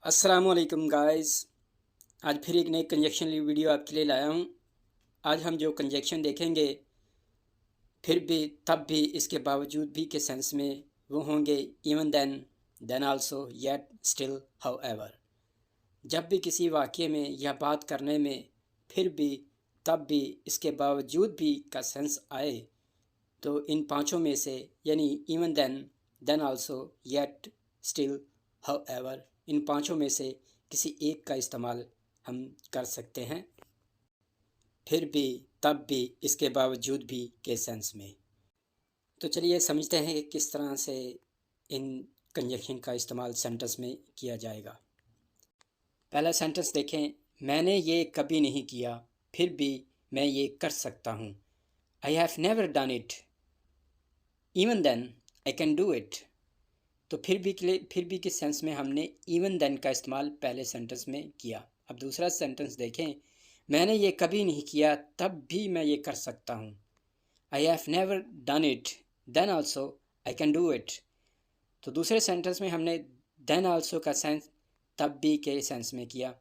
अस्सलामुअलैकुम गाइस। आज फिर एक नई कंजक्शन वीडियो आपके लिए लाया हूँ। आज हम जो कंजक्शन देखेंगे फिर भी तब भी इसके बावजूद भी के सेंस में वो होंगे even then also yet still however. जब भी किसी वाक़ये में या बात करने में फिर भी तब भी इसके बावजूद भी का सेंस आए तो इन पांचों में से यानी even then also yet still however, इन पांचों में से किसी एक का इस्तेमाल हम कर सकते हैं फिर भी तब भी इसके बावजूद भी के सेंस में। तो चलिए समझते हैं कि किस तरह से इन कंजक्शन का इस्तेमाल सेंटेंस में किया जाएगा। पहला सेंटेंस देखें, मैंने ये कभी नहीं किया फिर भी मैं ये कर सकता हूँ। I have never done it even then I can do it. तो फिर भी के सेंस में हमने इवन देन का इस्तेमाल पहले सेंटेंस में किया। अब दूसरा सेंटेंस देखें, मैंने ये कभी नहीं किया तब भी मैं ये कर सकता हूँ। I have never done it then also I can do it. तो दूसरे सेंटेंस में हमने देन आल्सो का सेंस तब भी के सेंस में किया।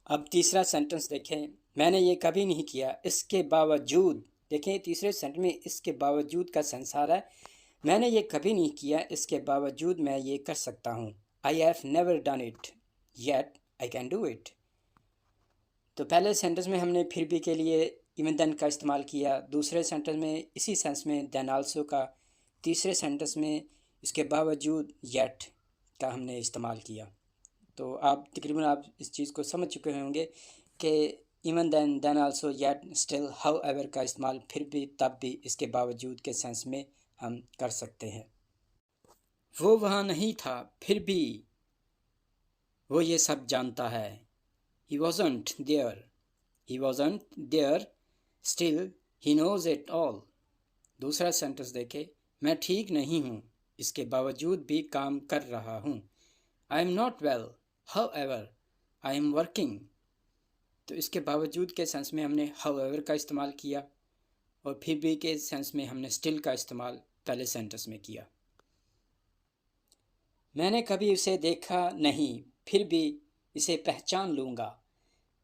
अब तीसरा सेंटेंस देखें, मैंने ये कभी नहीं किया इसके बावजूद। देखें तीसरे सेंटेंस में इसके बावजूद का सेंस आ रहा है। मैंने ये कभी नहीं किया इसके बावजूद मैं ये कर सकता हूँ। I have never done it yet I can do it. तो पहले सेंटेंस में हमने फिर भी के लिए इवन देन का इस्तेमाल किया, दूसरे सेंटेंस में इसी सेंस में देन आल्सो का, तीसरे सेंटेंस में इसके बावजूद येट का हमने इस्तेमाल किया। तो आप तकरीबन आप इस चीज़ को समझ चुके होंगे कि even then also yet still however का इस्तेमाल फिर भी तब भी इसके बावजूद के सेंस में हम कर सकते हैं। वो वहाँ नहीं था फिर भी वो ये सब जानता है। He wasn't there. He wasn't there. Still he knows it all. दूसरा सेंटेंस देखे, मैं ठीक नहीं हूँ इसके बावजूद भी काम कर रहा हूँ। I am not well. However, I am working. तो इसके बावजूद के सेंस में हमने however का इस्तेमाल किया और फिर भी के सेंस में हमने still का इस्तेमाल पहले सेंटेंस में किया। मैंने कभी उसे देखा नहीं फिर भी इसे पहचान लूँगा।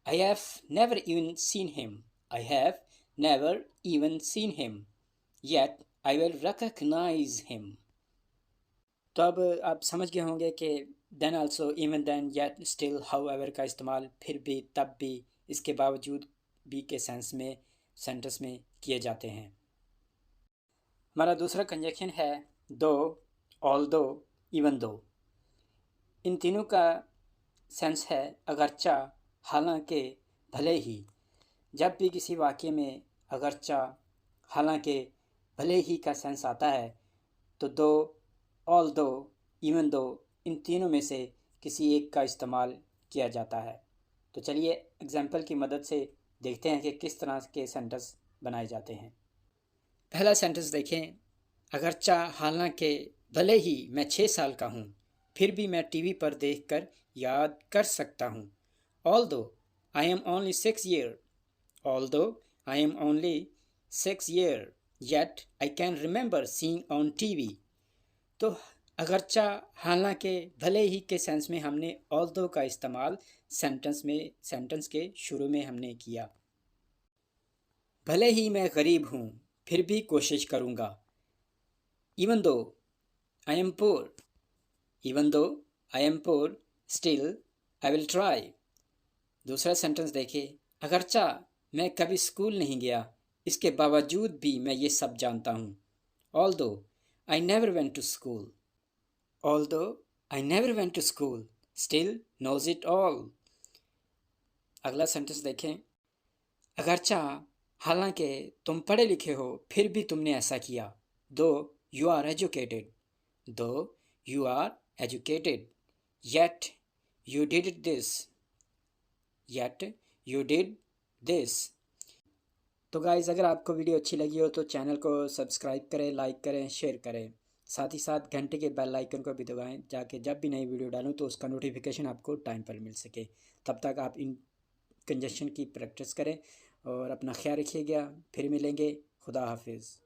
I have never even seen him. I have never even seen him. Yet I will recognize him. तो अब आप समझ गए होंगे कि then also, even then, yet, still, however का इस्तेमाल फिर भी तब भी इसके बावजूद भी के सेंस में सेंटेंस में किए जाते हैं। हमारा दूसरा कंजक्शन है दो, ऑल्दो, इवन दो। इन तीनों का सेंस है अगरचा, हालांकि, भले ही। जब भी किसी वाक्य में अगरचा, हालांकि, भले ही का सेंस आता है तो दो, ऑल्दो, इवन दो, इन तीनों में से किसी एक का इस्तेमाल किया जाता है। तो चलिए एग्जाम्पल की मदद से देखते हैं कि किस तरह के सेंटेंस बनाए जाते हैं। पहला सेंटेंस देखें, अगरचा, हालांकि, भले ही मैं 6 साल का हूँ फिर भी मैं टीवी पर देखकर याद कर सकता हूँ। Although I am only 6 year, yet I can remember seeing on TV. तो अगरचा, हालांकि, भले ही के सेंस में हमने although का इस्तेमाल सेंटेंस के शुरू में हमने किया। भले ही मैं गरीब हूँ फिर भी कोशिश करूँगा। Even though I am poor, still I will try. दूसरा सेंटेंस देखिए, अगरचा मैं कभी स्कूल नहीं गया इसके बावजूद भी मैं ये सब जानता हूँ। Although I never went to school, still knows it all. अगला सेंटेंस देखें, अगरचा, हालांकि तुम पढ़े लिखे हो फिर भी तुमने ऐसा किया। Though you are educated, yet you did this. तो गाइज़, अगर आपको वीडियो अच्छी लगी हो तो चैनल को सब्सक्राइब करें, लाइक करें, शेयर करें। साथ ही साथ घंटे के बेल आइकन को भी दबाएं ताकि जब भी नई वीडियो डालूं तो उसका नोटिफिकेशन आपको टाइम पर मिल सके। तब तक आप इन कंजक्शन की प्रैक्टिस करें और अपना ख्याल रखिएगा। फिर मिलेंगे। खुदा हाफिज़।